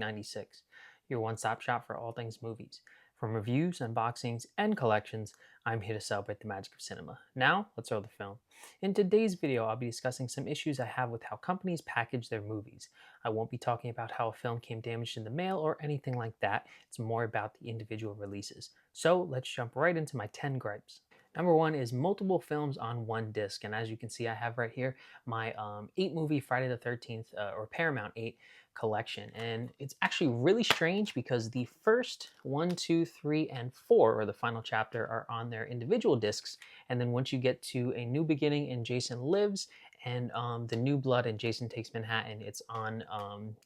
Geek96, your one-stop shop for all things movies. From reviews, unboxings, and collections, I'm here to celebrate the magic of cinema. Now, let's roll the film. In today's video, I'll be discussing some issues I have with how companies package their movies. I won't be talking about how a film came damaged in the mail or anything like that. It's more about the individual releases. So let's jump right into my 10 gripes. Number one is multiple films on one disc. And as you can see, I have right here my 8-movie Friday the 13th or Paramount 8 collection. And it's actually really strange because the first 1, 2, 3, and 4, or the final chapter, are on their individual discs. And then once you get to A New Beginning and Jason Lives and The New Blood and Jason Takes Manhattan, it's on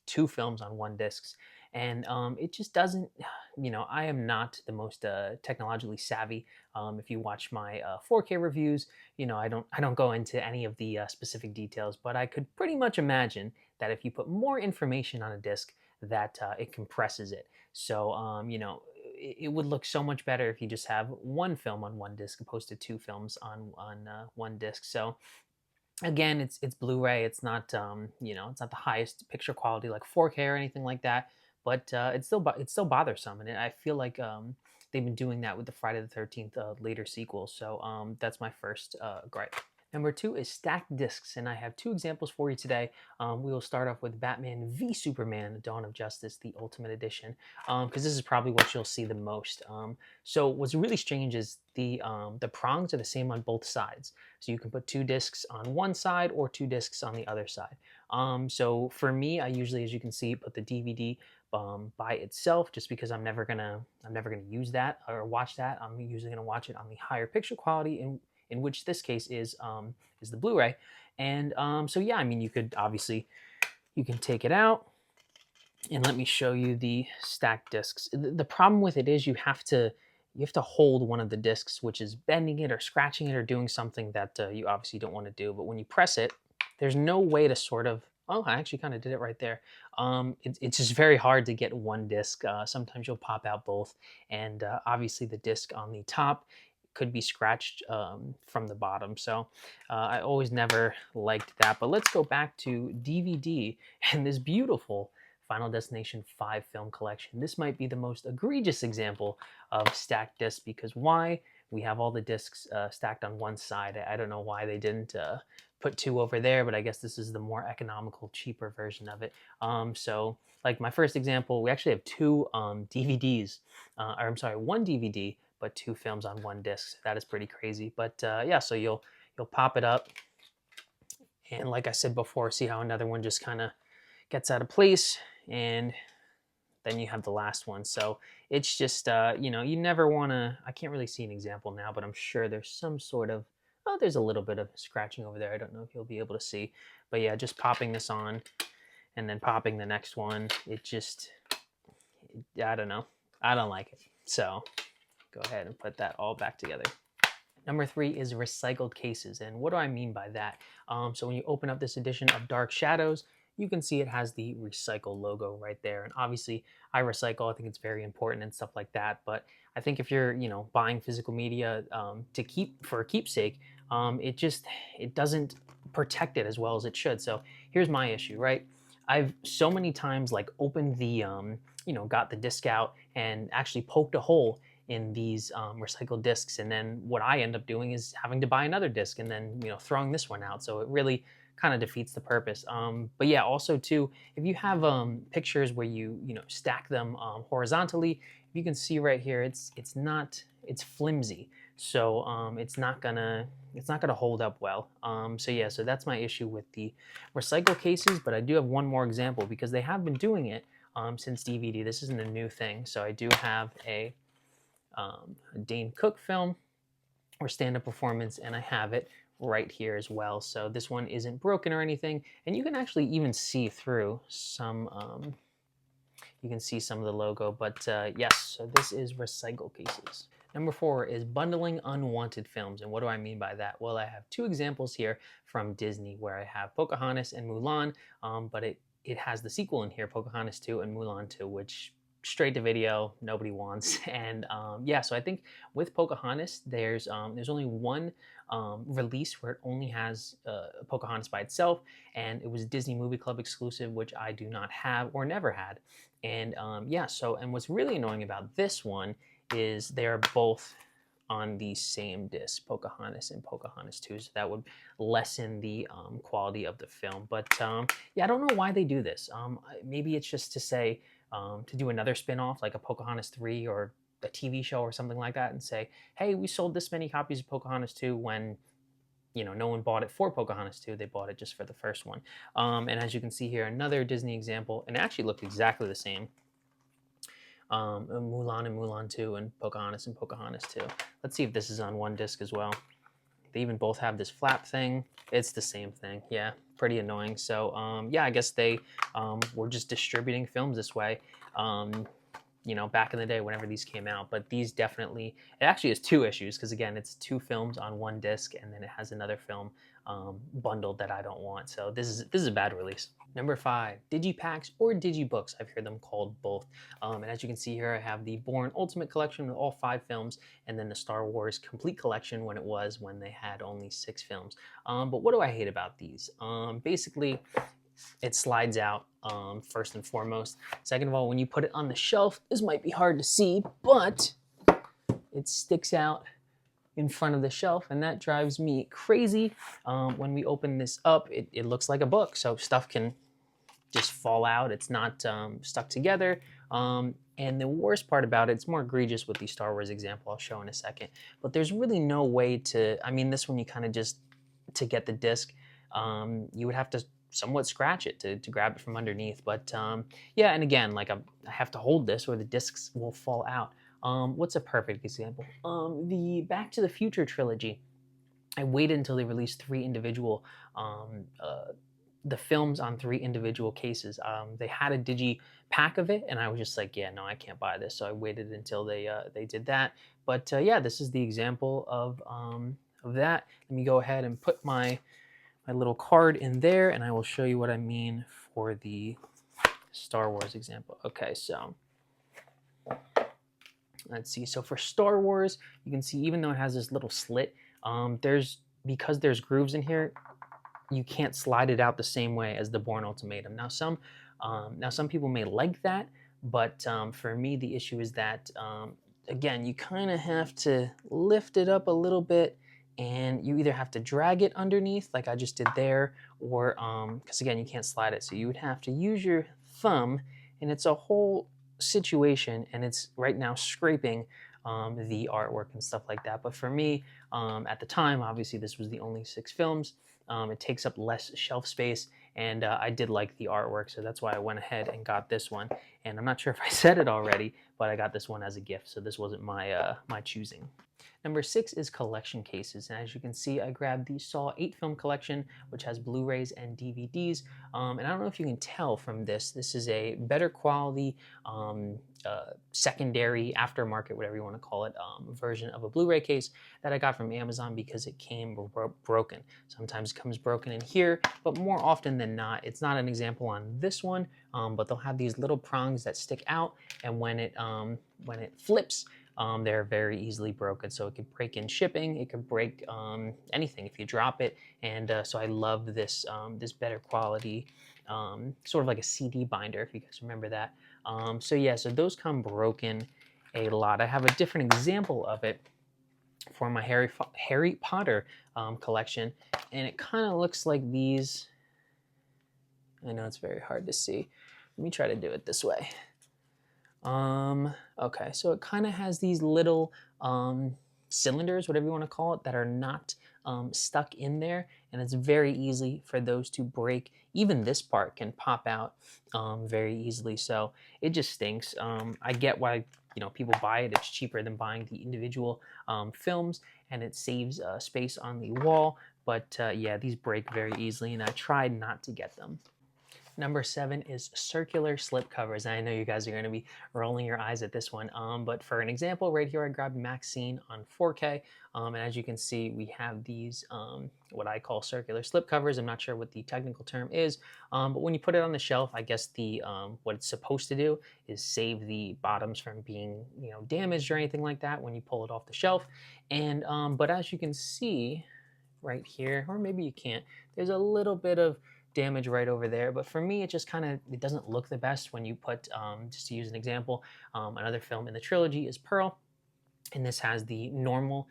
2 films on one disc. And it just doesn't, I am not the most technologically savvy. If you watch my 4K reviews, I don't go into any of the specific details, but I could pretty much imagine that if you put more information on a disc, that it compresses it. So, it would look so much better if you just have one film on one disc opposed to 2 films on one disc. So again, it's Blu-ray. It's not it's not the highest picture quality like 4K or anything like that, but it's still bothersome, and I feel like they've been doing that with the Friday the 13th later sequels. So that's my first gripe. Number 2 is stacked discs, and I have 2 examples for you today. We will start off with Batman v Superman: Dawn of Justice, the Ultimate Edition, because this is probably what you'll see the most. So what's really strange is the prongs are the same on both sides. So you can put 2 discs on one side or 2 discs on the other side. So for me, I usually, as you can see, put the DVD by itself, just because I'm never gonna use that or watch that. I'm usually gonna watch it on the higher picture quality, in which this case is the Blu-ray. And so yeah, I mean, you can take it out, and let me show you the stacked discs. The problem with it is you have to hold one of the discs, which is bending it or scratching it or doing something that you obviously don't want to do. But when you press it, there's no way to sort of, oh, I actually kind of did it right there. It's just very hard to get one disc. Sometimes you'll pop out both, and obviously the disc on the top could be scratched from the bottom. So I always never liked that. But let's go back to DVD and this beautiful Final Destination 5 film collection. This might be the most egregious example of stacked discs, because why? We have all the discs stacked on one side. I don't know why they didn't put 2 over there, but I guess this is the more economical, cheaper version of it. So like my first example, we actually have 2 DVDs, or I'm sorry, 1 DVD, but 2 films on one disc. That is pretty crazy. But yeah, so you'll pop it up, and like I said before, see how another one just kind of gets out of place, and then you have the last one. So it's just you never want to. I can't really see an example now, but I'm sure there's some sort of, oh, there's a little bit of scratching over there. I don't know if you'll be able to see, but yeah, just popping this on and then popping the next one. I don't know. I don't like it. So go ahead and put that all back together. Number 3 is recycled cases. And what do I mean by that? So when you open up this edition of Dark Shadows, you can see it has the recycle logo right there. And obviously I recycle. I think it's very important and stuff like that. But I think if you're, buying physical media to keep for a keepsake, it doesn't protect it as well as it should. So here's my issue, right? I've so many times like opened the, got the disc out and actually poked a hole in these recycled discs, and then what I end up doing is having to buy another disc and then throwing this one out. So it really kind of defeats the purpose. But yeah, also too, if you have pictures where you stack them horizontally, you can see right here, it's flimsy, so it's not gonna hold up well. So yeah, so that's my issue with the recycle cases. But I do have one more example, because they have been doing it since DVD. This isn't a new thing. So I do have a Dane Cook film or stand-up performance, and I have it right here as well. So this one isn't broken or anything, and you can actually even see through some you can see some of the logo. But yes, so this is recycle cases. Number 4 is bundling unwanted films. And what do I mean by that? Well, I have 2 examples here from Disney where I have Pocahontas and Mulan, but it has the sequel in here, Pocahontas 2 and Mulan 2, which straight to video, nobody wants. And yeah, so I think with Pocahontas, there's only one release where it only has Pocahontas by itself, and it was Disney Movie Club exclusive, which I do not have or never had. And yeah, so and what's really annoying about this one is they are both on the same disc, Pocahontas and Pocahontas 2, so that would lessen the quality of the film. But yeah, I don't know why they do this. Maybe it's just to say, to do another spin-off like a Pocahontas 3 or a TV show or something like that and say, hey, we sold this many copies of Pocahontas 2 when, you know, no one bought it for Pocahontas 2, they bought it just for the first one. And as you can see here, another Disney example, and it actually looked exactly the same. Mulan and Mulan 2 and Pocahontas 2. Let's see if this is on one disc as well. They even both have this flap thing. It's the same thing. Yeah, pretty annoying. So yeah, I guess they were just distributing films this way. You know, back in the day whenever these came out. But these definitely, it actually has two issues because again, it's two films on one disc, and then it has another film bundled that I don't want. So this is a bad release. Number 5, Digipacks or Digibooks. I've heard them called both. And as you can see here, I have the Bourne Ultimate Collection with all 5 films, and then the Star Wars Complete Collection when they had only 6 films. But what do I hate about these? Basically, it slides out, first and foremost. Second of all, when you put it on the shelf, this might be hard to see, but it sticks out in front of the shelf, and that drives me crazy. When we open this up, it looks like a book, so stuff can just fall out. It's not stuck together. And the worst part about it, it's more egregious with the Star Wars example I'll show in a second, but there's really no way to, I mean, this one you kind of just, to get the disc, you would have to somewhat scratch it to grab it from underneath. But yeah, and again, like I have to hold this or the discs will fall out. What's a perfect example? The Back to the Future trilogy. I waited until they released 3 individual, the films on 3 individual cases. They had a digi pack of it, and I was just like, yeah, no, I can't buy this. So I waited until they did that. But yeah, this is the example of that. Let me go ahead and put my little card in there, and I will show you what I mean for the Star Wars example. Okay, so let's see. So for Star Wars, you can see even though it has this little slit, because there's grooves in here, you can't slide it out the same way as the Bourne Ultimatum. Now some people may like that, but for me the issue is that again, you kind of have to lift it up a little bit, and you either have to drag it underneath like I just did there, or because again, you can't slide it, so you would have to use your thumb, and it's a whole situation, and it's right now scraping the artwork and stuff like that. But for me, at the time, obviously this was the only 6 films. It takes up less shelf space, and I did like the artwork, so that's why I went ahead and got this one. And I'm not sure if I said it already, but I got this one as a gift, so this wasn't my my choosing. Number 6 is collection cases, and as you can see, I grabbed the Saw 8 film collection, which has Blu-rays and DVDs. And I don't know if you can tell from this, this is a better quality, secondary, aftermarket, whatever you want to call it, version of a Blu-ray case that I got from Amazon because it came broken. Sometimes it comes broken in here, but more often than not, it's not an example on this one, but they'll have these little prongs that stick out, and when it flips, they're very easily broken. So it could break in shipping, it could break anything if you drop it. And so I love this, this better quality, sort of like a CD binder, if you guys remember that. So yeah, so those come broken a lot. I have a different example of it for my Harry Potter collection, and it kind of looks like these. I know it's very hard to see. Let me try to do it this way. Okay, so it kind of has these little cylinders, whatever you want to call it, that are not stuck in there, and it's very easy for those to break. Even this part can pop out very easily, so it just stinks. I get why, you know, people buy it. It's cheaper than buying the individual films, and it saves space on the wall, but yeah, these break very easily, and I tried not to get them. Number 7 is circular slip covers. And I know you guys are going to be rolling your eyes at this one, but for an example, right here I grabbed Maxine on 4K, and as you can see, we have these what I call circular slip covers. I'm not sure what the technical term is, but when you put it on the shelf, I guess the what it's supposed to do is save the bottoms from being damaged or anything like that when you pull it off the shelf. And but as you can see right here, or maybe you can't, there's a little bit of damage right over there, but for me it just kind of, it doesn't look the best when you put just to use an example, another film in the trilogy is Pearl, and this has the normal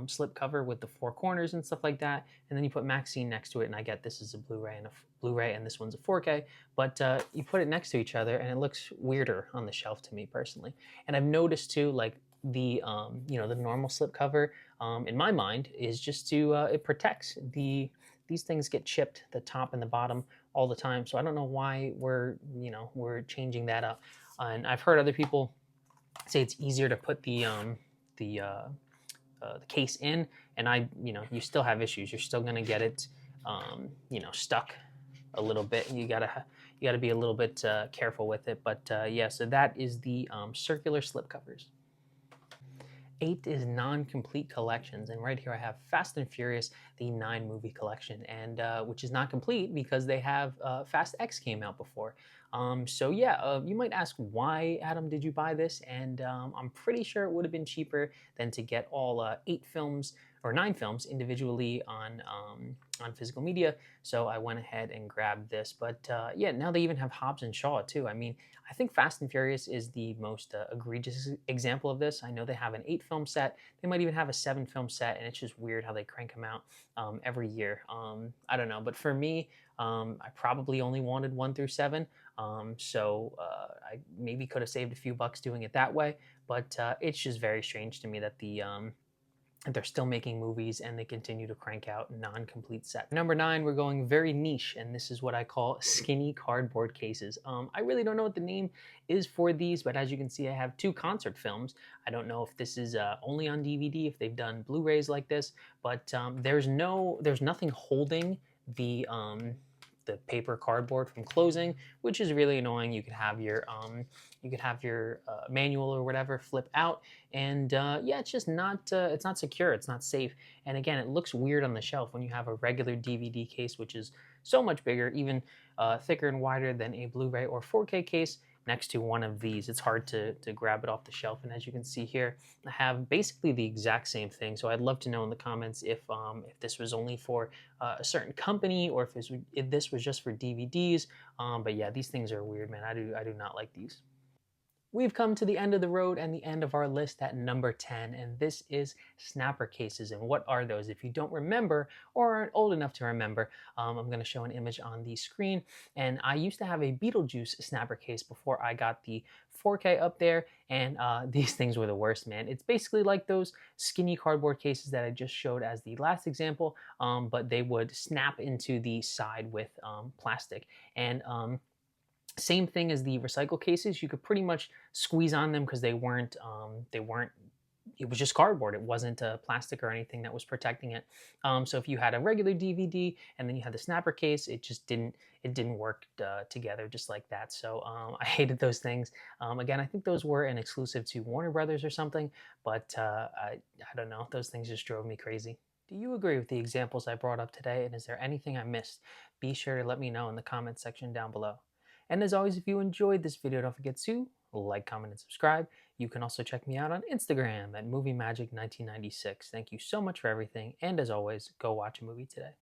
slip cover with the 4 corners and stuff like that, and then you put Maxine next to it, and I get this is a Blu-ray and a Blu-ray and this one's a 4K, but you put it next to each other and it looks weirder on the shelf to me personally. And I've noticed too, like the the normal slip cover in my mind is just to it protects these things get chipped, the top and the bottom, all the time. So I don't know why we're changing that up. And I've heard other people say it's easier to put the case in, and you still have issues. You're still gonna get it stuck a little bit. You gotta be a little bit careful with it. But yeah, so that is the circular slip covers. 8 is non-complete collections, and right here I have Fast and Furious, the 9 movie collection, and which is not complete because they have Fast X came out before. So yeah, you might ask, why, Adam, did you buy this? And I'm pretty sure it would have been cheaper than to get all 8 films or 9 films individually on physical media. So I went ahead and grabbed this. But yeah, now they even have Hobbs and Shaw too. I mean, I think Fast and Furious is the most egregious example of this. I know they have an 8 film set. They might even have a 7 film set, and it's just weird how they crank them out every year. I don't know, but for me, I probably only wanted 1 through 7. So I maybe could have saved a few bucks doing it that way, but it's just very strange to me that they're still making movies and they continue to crank out non-complete sets. Number 9, we're going very niche, and this is what I call skinny cardboard cases. I really don't know what the name is for these, but as you can see, I have 2 concert films. I don't know if this is only on DVD, if they've done Blu-rays like this, but there's nothing holding the paper cardboard from closing, which is really annoying. You could have your manual or whatever flip out, and yeah, it's just not it's not secure, it's not safe, and again, it looks weird on the shelf when you have a regular DVD case, which is so much bigger, even thicker and wider than a Blu-ray or 4K case, next to one of these. It's hard to grab it off the shelf, and as you can see here, I have basically the exact same thing. So I'd love to know in the comments if this was only for a certain company, or if this was just for DVDs. But yeah, these things are weird, man. I do not like these. We've come to the end of the road and the end of our list at number 10, and this is snapper cases. And what are those? If you don't remember or aren't old enough to remember, I'm going to show an image on the screen. And I used to have a Beetlejuice snapper case before I got the 4K up there, and these things were the worst, man. It's basically like those skinny cardboard cases that I just showed as the last example, but they would snap into the side with plastic. And same thing as the recycle cases. You could pretty much squeeze on them because they weren't, it was just cardboard. It wasn't plastic or anything that was protecting it. So if you had a regular DVD and then you had the snapper case, it didn't work together just like that. So I hated those things. Again, I think those were an exclusive to Warner Brothers or something, but I don't know. Those things just drove me crazy. Do you agree with the examples I brought up today? And is there anything I missed? Be sure to let me know in the comment section down below. And as always, if you enjoyed this video, don't forget to like, comment, and subscribe. You can also check me out on Instagram at MovieMagic1996. Thank you so much for everything, and as always, go watch a movie today.